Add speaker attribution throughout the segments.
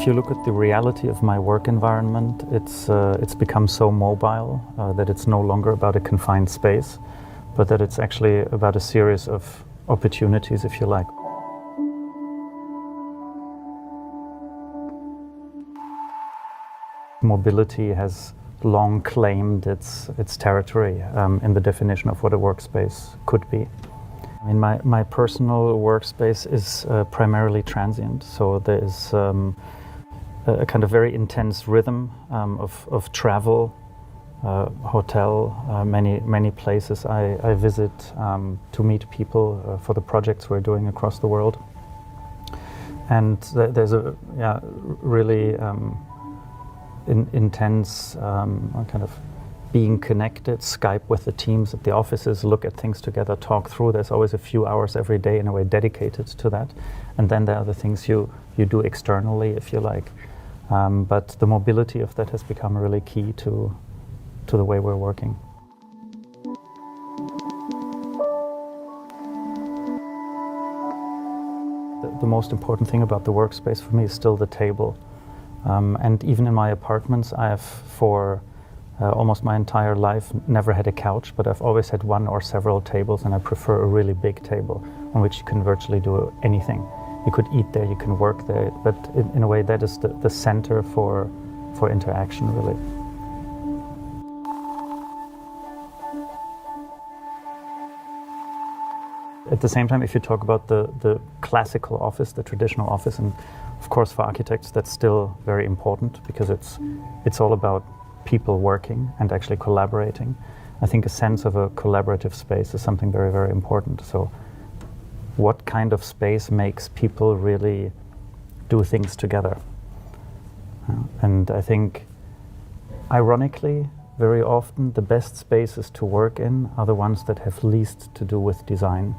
Speaker 1: If you look at the reality of my work environment, it's become so mobile that it's no longer about a confined space, but that it's actually about a series of opportunities, if you like. Mobility has long claimed its territory in the definition of what a workspace could be. I mean, my personal workspace is primarily transient, so there is a kind of very intense rhythm of travel, hotel, many places I visit to meet people for the projects we're doing across the world. And there's a really intense kind of being connected, Skype with the teams at the offices, look at things together, talk through. There's always a few hours every day in a way dedicated to that. And then there are the things you do externally, if you like. But the mobility of that has become really key to the way we're working. The most important thing about the workspace for me is still the table. And even in my apartments, I have for almost my entire life never had a couch, but I've always had one or several tables, and I prefer a really big table on which you can virtually do anything. You could eat there, you can work there, but in a way that is the center for interaction, really. At the same time, if you talk about the classical office, the traditional office, and of course for architects that's still very important because it's all about people working and actually collaborating. I think a sense of a collaborative space is something very, very important. So what kind of space makes people really do things together? And I think, ironically, very often the best spaces to work in are the ones that have least to do with design.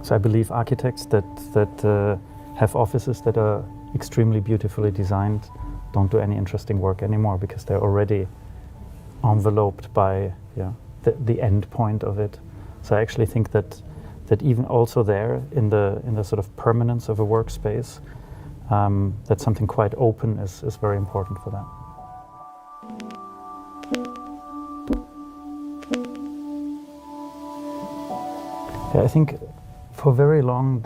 Speaker 1: So I believe architects that have offices that are extremely beautifully designed don't do any interesting work anymore because they're already enveloped by the end point of it. So I actually think that even also there in the sort of permanence of a workspace, that something quite open is very important for that. Yeah, I think for very long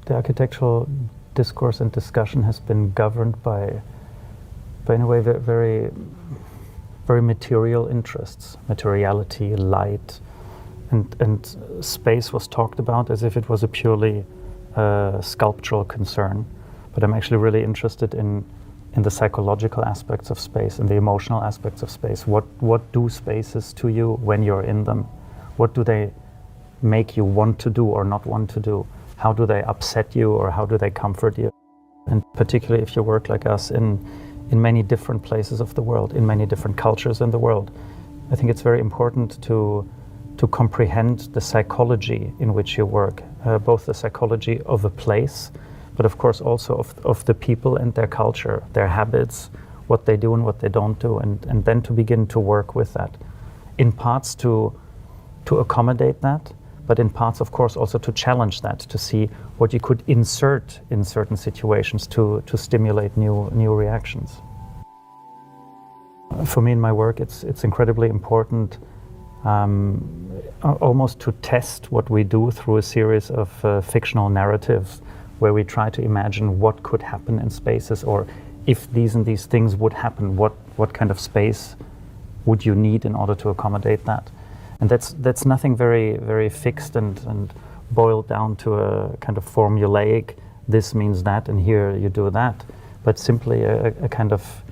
Speaker 1: the architectural discourse and discussion has been governed by in a way very material interests, materiality, light, and space was talked about as if it was a purely sculptural concern. But I'm actually really interested in the psychological aspects of space and the emotional aspects of space. What do spaces to you when you're in them? What do they make you want to do or not want to do? How do they upset you or how do they comfort you? And particularly if you work like us in many different places of the world, in many different cultures in the world, I think it's very important to comprehend the psychology in which you work, both the psychology of a place, but of course also of the people and their culture, their habits, what they do and what they don't do, and then to begin to work with that. In parts to accommodate that, but in parts, of course, also to challenge that, to see what you could insert in certain situations to stimulate new reactions. For me in my work, it's incredibly important almost to test what we do through a series of fictional narratives where we try to imagine what could happen in spaces, or if these and these things would happen, what kind of space would you need in order to accommodate that? And that's nothing very fixed and boiled down to a kind of formulaic, this means that and here you do that, but simply a kind of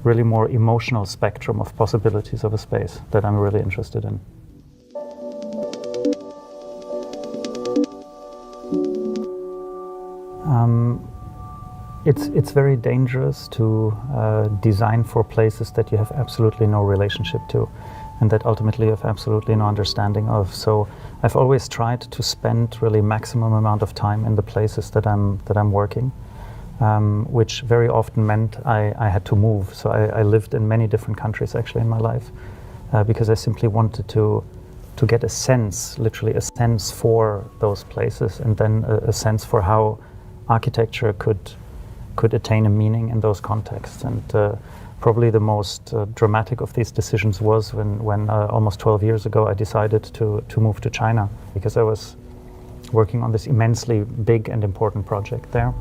Speaker 1: really more emotional spectrum of possibilities of a space that I'm really interested in. It's very dangerous to design for places that you have absolutely no relationship to, and that ultimately you have absolutely no understanding of. So I've always tried to spend really maximum amount of time in the places that I'm working, which very often meant I had to move. So I lived in many different countries actually in my life, because I simply wanted to get a sense, literally a sense for those places, and then a sense for how architecture could could attain a meaning in those contexts. And probably the most dramatic of these decisions was when almost 12 years ago I decided to move to China, because I was working on this immensely big and important project there,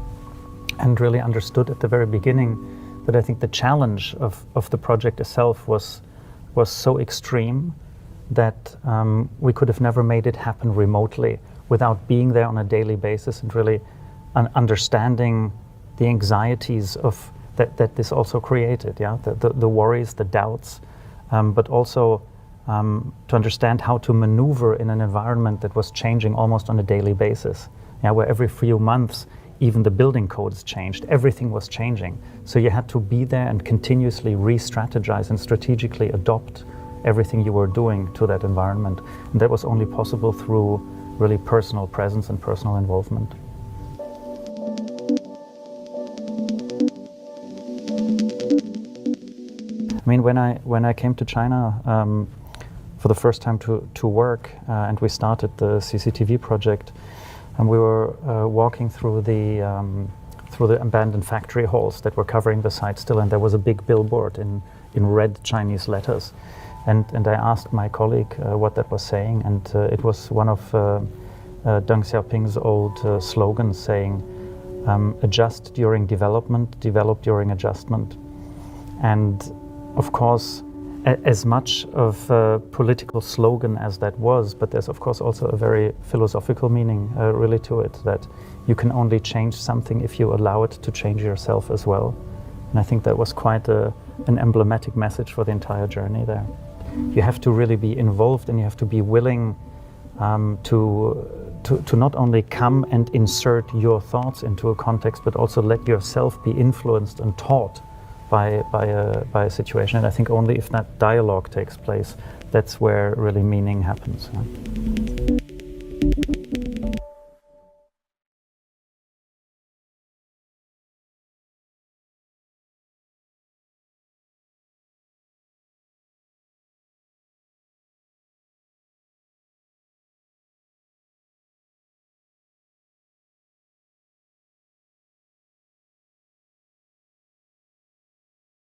Speaker 1: and really understood at the very beginning that I think the challenge of the project itself was so extreme that we could have never made it happen remotely without being there on a daily basis and really understanding the anxieties of that this also created, the worries, the doubts, but also to understand how to maneuver in an environment that was changing almost on a daily basis, where every few months even the building codes changed, everything was changing. So you had to be there and continuously re-strategize and strategically adopt everything you were doing to that environment. And that was only possible through really personal presence and personal involvement. I mean, when I came to China for the first time to work, and we started the CCTV project, and we were walking through the abandoned factory halls that were covering the site still, and there was a big billboard in red Chinese letters, and I asked my colleague what that was saying, and it was one of Deng Xiaoping's old slogans saying, "Adjust during development, develop during adjustment." And of course, as much of a political slogan as that was, but there's of course also a very philosophical meaning really to it, that you can only change something if you allow it to change yourself as well. And I think that was quite an emblematic message for the entire journey there. You have to really be involved, and you have to be willing to not only come and insert your thoughts into a context, but also let yourself be influenced and taught by a situation. And I think only if that dialogue takes place, that's where really meaning happens.